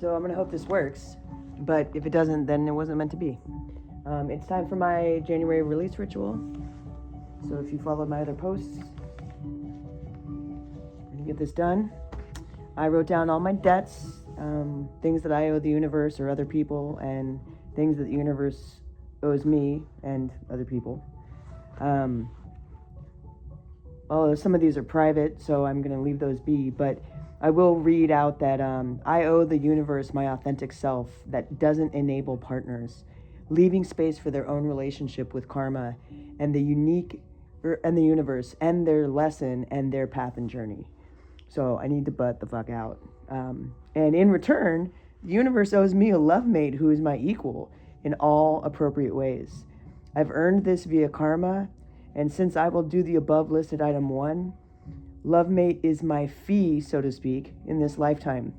So I'm going to hope this works. But if it doesn't, then it wasn't meant to be. It's time for my January release ritual. So if you followed my other posts, we're going to get this done. I wrote down all my debts, things that I owe the universe or other people, and things that the universe owes me and other people. Although some of these are private, so I'm going to leave those be, but I will read out that I owe the universe my authentic self that doesn't enable partners, leaving space for their own relationship with karma and the universe and their lesson and their path and journey. So I need to butt the fuck out. And in return, the universe owes me a love mate who is my equal in all appropriate ways. I've earned this via karma, and since I will do the above listed item 1, love mate is my fee, so to speak, in this lifetime.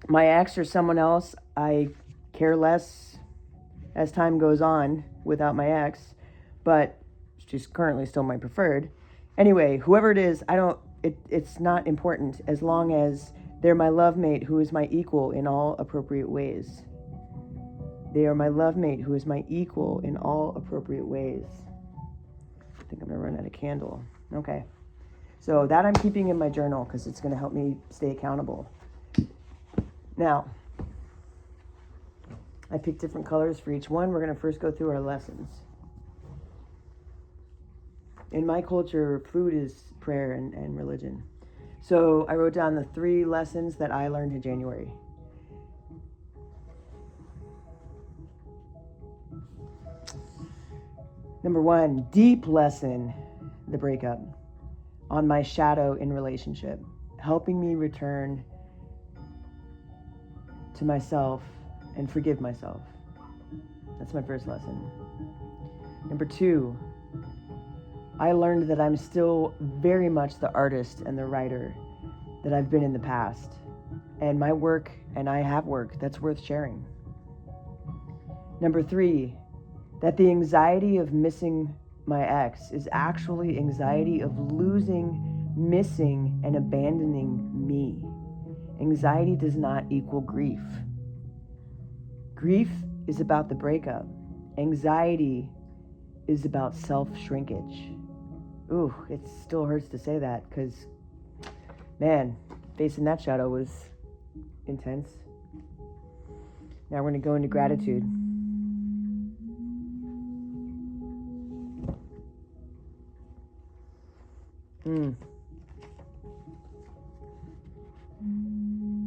My ex or someone else, I care less as time goes on without my ex, but she's currently still my preferred. Anyway, whoever it is, it's not important as long as they're my love mate who is my equal in all appropriate ways. They are my love mate who is my equal in all appropriate ways. I think I'm going to run out of candle. Okay. So that I'm keeping in my journal because it's going to help me stay accountable. Now, I picked different colors for each one. We're going to first go through our lessons. In my culture, food is prayer and religion. So I wrote down the 3 lessons that I learned in January. Number 1, deep lesson, the breakup, on my shadow in relationship, helping me return to myself and forgive myself. That's my first lesson. Number 2, I learned that I'm still very much the artist and the writer that I've been in the past. And my work, and I have work that's worth sharing. Number 3, that the anxiety of missing my ex is actually anxiety of losing, missing, and abandoning me. Anxiety does not equal grief. Grief is about the breakup. Anxiety is about self-shrinkage. Ooh, it still hurts to say that because, man, facing that shadow was intense. Now we're going to go into gratitude. I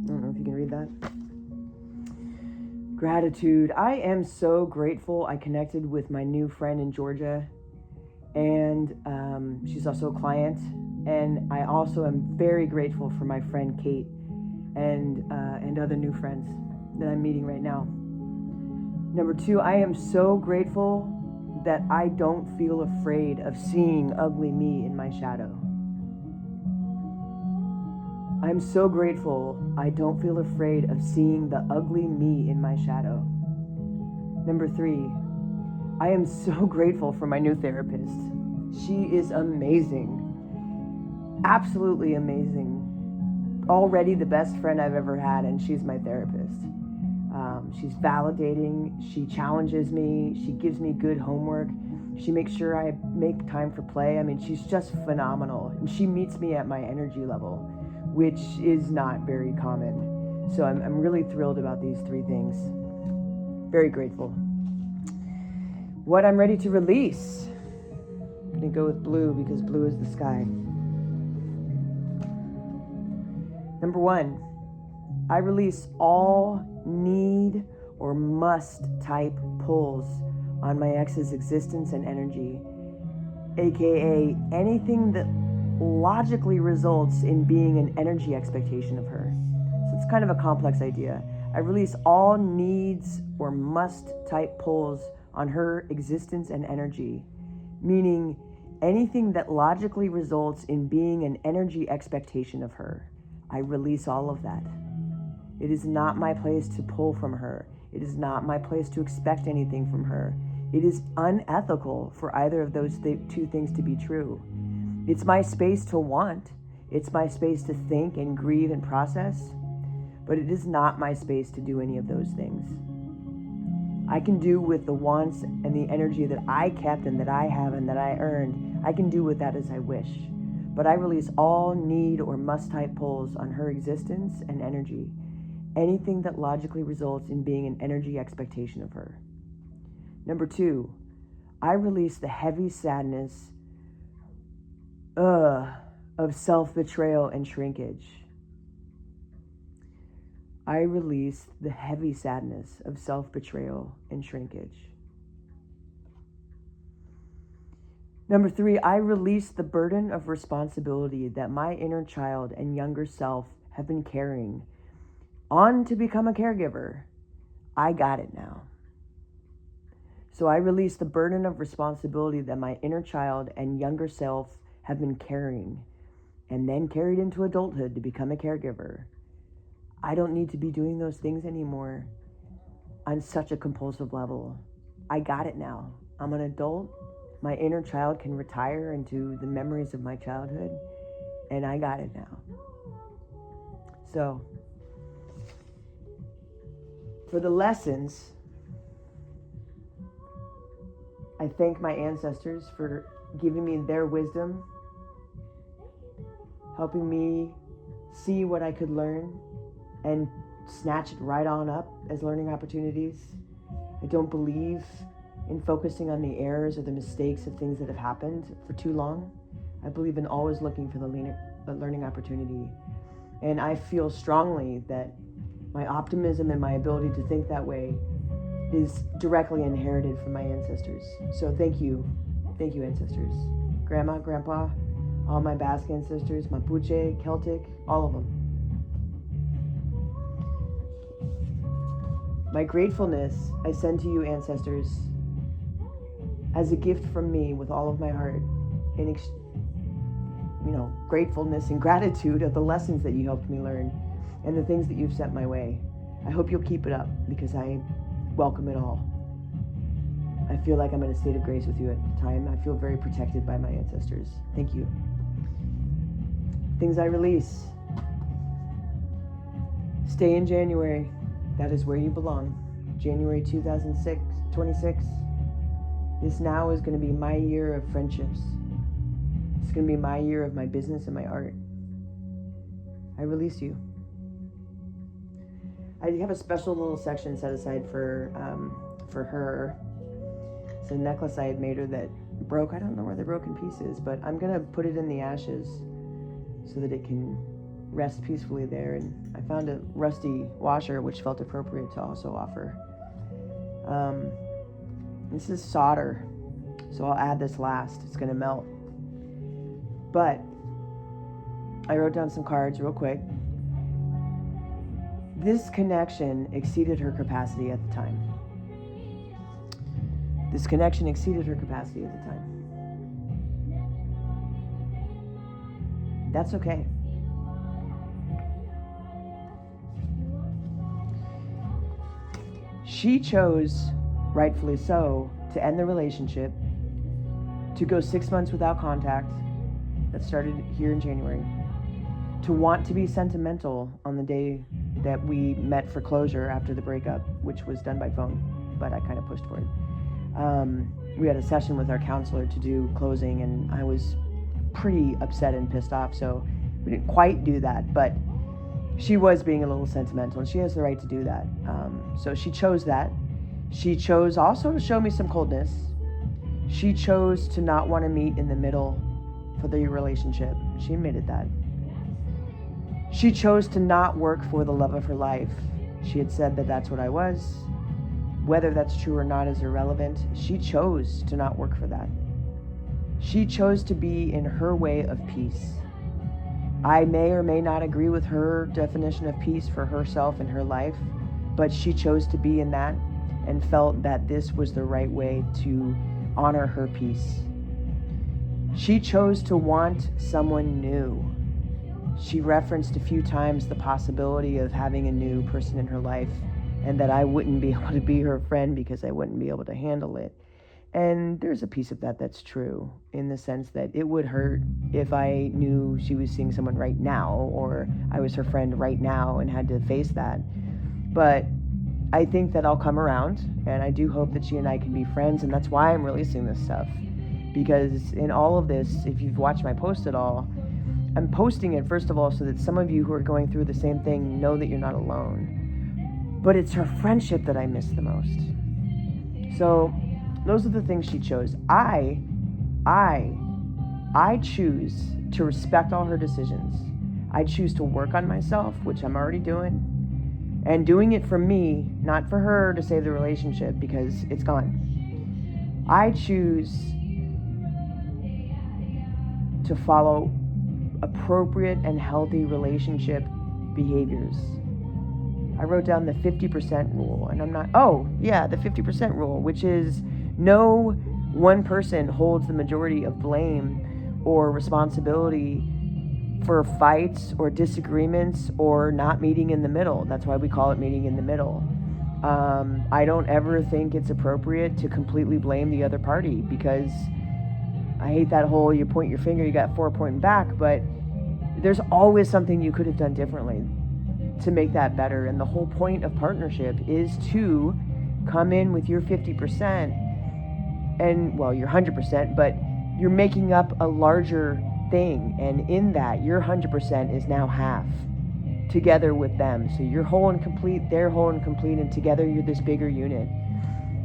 don't know if you can read that. Gratitude. I am so grateful I connected with my new friend in Georgia, and she's also a client. And I also am very grateful for my friend Kate and other new friends that I'm meeting right now. Number 2, I am so grateful that I don't feel afraid of seeing ugly me in my shadow. I'm so grateful I don't feel afraid of seeing the ugly me in my shadow. Number 3, I am so grateful for my new therapist. She is amazing. Absolutely amazing. Already the best friend I've ever had, and she's my therapist. She's validating. She challenges me. She gives me good homework. She makes sure I make time for play. I mean, she's just phenomenal. And she meets me at my energy level, which is not very common. So I'm really thrilled about these 3 things. Very grateful. What I'm ready to release. I'm going to go with blue because blue is the sky. Number 1, I release all need or must type pulls on my ex's existence and energy, aka anything that logically results in being an energy expectation of her. So it's kind of a complex idea. I release all needs or must type pulls on her existence and energy, meaning anything that logically results in being an energy expectation of her. I release all of that. It is not my place to pull from her. It is not my place to expect anything from her. It is unethical for either of those 2 things to be true. It's my space to want. It's my space to think and grieve and process. but it is not my space to do any of those things. I can do with the wants and the energy that I kept and that I have and that I earned, I can do with that as I wish. But I release all need or must type pulls on her existence and energy, anything that logically results in being an energy expectation of her. Number 2, I release the heavy sadness of self-betrayal and shrinkage. I release the heavy sadness of self-betrayal and shrinkage. Number 3, I release the burden of responsibility that my inner child and younger self have been carrying on to become a caregiver. I got it now. So I release the burden of responsibility that my inner child and younger self have been carrying and then carried into adulthood to become a caregiver. I don't need to be doing those things anymore on such a compulsive level. I got it now. I'm an adult. My inner child can retire into the memories of my childhood, and I got it now. So, for the lessons, I thank my ancestors for giving me their wisdom, helping me see what I could learn and snatch it right on up as learning opportunities. I don't believe in focusing on the errors or the mistakes of things that have happened for too long. I believe in always looking for the learning opportunity. And I feel strongly that my optimism and my ability to think that way is directly inherited from my ancestors. So thank you. Thank you, ancestors. Grandma, Grandpa, all my Basque ancestors, Mapuche, Celtic, all of them. My gratefulness I send to you, ancestors, as a gift from me with all of my heart, in gratefulness and gratitude of the lessons that you helped me learn and the things that you've sent my way. I hope you'll keep it up because I welcome it all. I feel like I'm in a state of grace with you at the time. I feel very protected by my ancestors. Thank you. Things I release. Stay in January. That is where you belong. January 2026. This now is going to be my year of friendships. It's going to be my year of my business and my art. I release you. I have a special little section set aside for her. It's a necklace I had made her that broke. I don't know where the broken piece is, but I'm going to put it in the ashes so that it can rest peacefully there. And I found a rusty washer, which felt appropriate to also offer. This is solder, so I'll add this last. It's going to melt. But I wrote down some cards real quick. This connection exceeded her capacity at the time. This connection exceeded her capacity at the time. That's okay. She chose, rightfully so, to end the relationship, to go 6 months without contact. That started here in January. To want to be sentimental on the day that we met for closure after the breakup, which was done by phone, but I kind of pushed for it. We had a session with our counselor to do closing, and I was pretty upset and pissed off, so we didn't quite do that, but she was being a little sentimental, and she has the right to do that. So she chose that. She chose also to show me some coldness. She chose to not want to meet in the middle for the relationship. She admitted that. She chose to not work for the love of her life. She had said that that's what I was. Whether that's true or not is irrelevant. She chose to not work for that. She chose to be in her way of peace. I may or may not agree with her definition of peace for herself and her life, but she chose to be in that and felt that this was the right way to honor her peace. She chose to want someone new. She referenced a few times the possibility of having a new person in her life and that I wouldn't be able to be her friend because I wouldn't be able to handle it. And there's a piece of that that's true, in the sense that it would hurt if I knew she was seeing someone right now, or I was her friend right now and had to face that. But I think that I'll come around, and I do hope that she and I can be friends, and that's why I'm releasing this stuff. Because in all of this, if you've watched my post at all, I'm posting it, first of all, so that some of you who are going through the same thing know that you're not alone. But it's her friendship that I miss the most. So those are the things she chose. I choose to respect all her decisions. I choose to work on myself, which I'm already doing, and doing it for me, not for her to save the relationship, because it's gone. I choose to follow appropriate and healthy relationship behaviors. I wrote down the 50% rule, and the 50% rule, which is no one person holds the majority of blame or responsibility for fights or disagreements or not meeting in the middle. That's why we call it meeting in the middle. I don't ever think it's appropriate to completely blame the other party, because I hate that whole you point your finger, you got 4 pointing back, but there's always something you could have done differently to make that better. And the whole point of partnership is to come in with your 50% and, well, your 100%, but you're making up a larger thing. And in that, your 100% is now half together with them. So you're whole and complete, they're whole and complete, and together you're this bigger unit.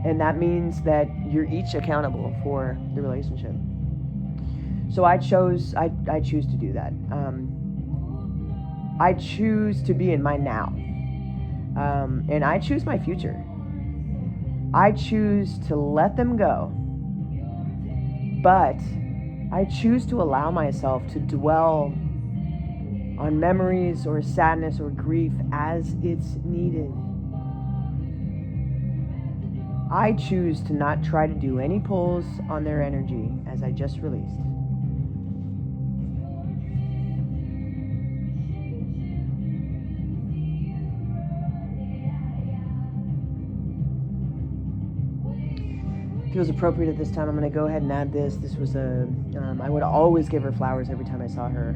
And that means that you're each accountable for the relationship. So I choose to do that. I choose to be in my now. And I choose my future. I choose to let them go. But I choose to allow myself to dwell on memories or sadness or grief as it's needed. I choose to not try to do any pulls on their energy, as I just released. Feels appropriate at this time. I'm going to go ahead and add this. This was I would always give her flowers every time I saw her.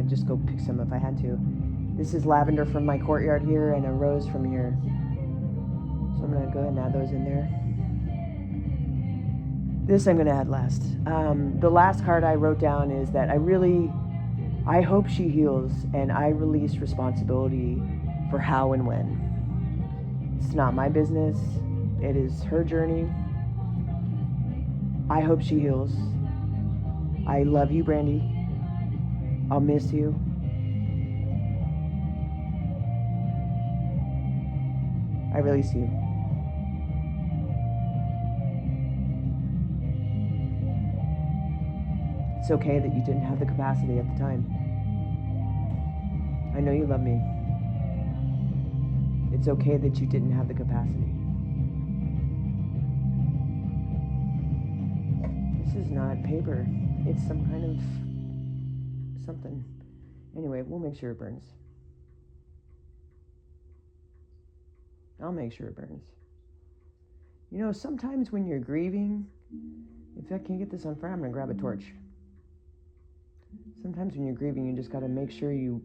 Just go pick some if I had to. This is lavender from my courtyard here and a rose from here. So I'm going to go ahead and add those in there. This I'm going to add last. The last card I wrote down is that I hope she heals, and I release responsibility for how and when. It's not my business. It is her journey. I hope she heals. I love you, Brandy. I'll miss you. I release you. It's okay that you didn't have the capacity at the time. I know you love me. It's okay that you didn't have the capacity. This is not paper. It's some kind of something. Anyway, we'll make sure it burns. I'll make sure it burns. You know, sometimes when you're grieving, if I can get this on fire, I'm going to grab a torch. Sometimes when you're grieving, you just got to make sure you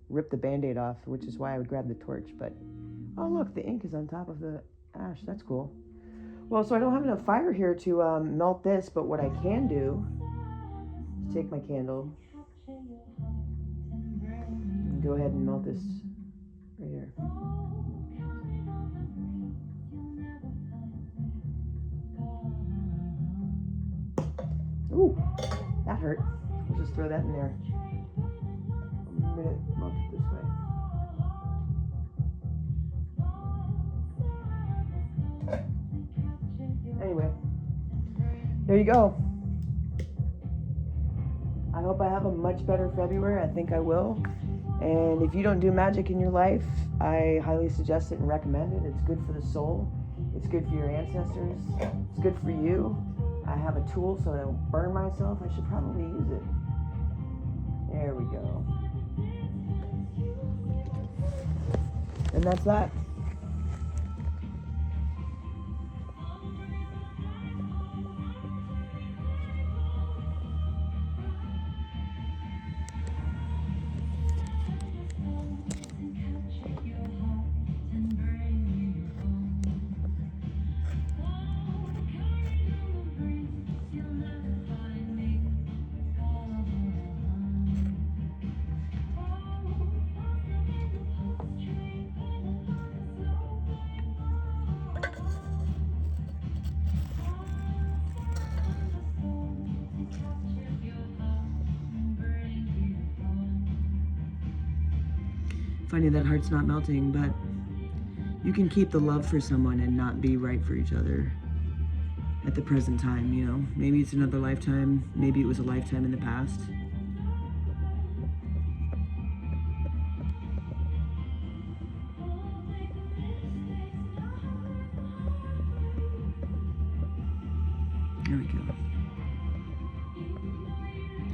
rip the Band-Aid off, which is why I would grab the torch. But, oh look, the ink is on top of the ash. That's cool. Well, so I don't have enough fire here to melt this, but what I can do is take my candle and go ahead and melt this right here. Ooh, that hurt. We'll just throw that in there. I'm going to melt it this way. Anyway, there you go. I hope I have a much better February. I think I will. And if you don't do magic in your life, I highly suggest it and recommend it. It's good for the soul. It's good for your ancestors. It's good for you. I have a tool so I don't burn myself. I should probably use it. There we go. And that's that. Funny that heart's not melting, but you can keep the love for someone and not be right for each other at the present time, you know? Maybe it's another lifetime, maybe it was a lifetime in the past. There we go.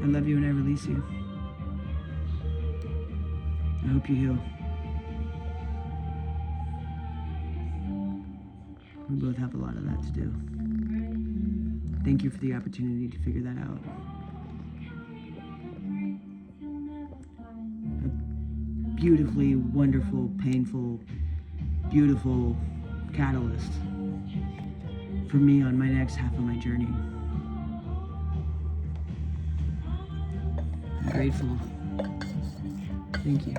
I love you and I release you. I hope you heal. We both have a lot of that to do. Thank you for the opportunity to figure that out. A beautifully wonderful, painful, beautiful catalyst for me on my next half of my journey. I'm grateful. Thank you.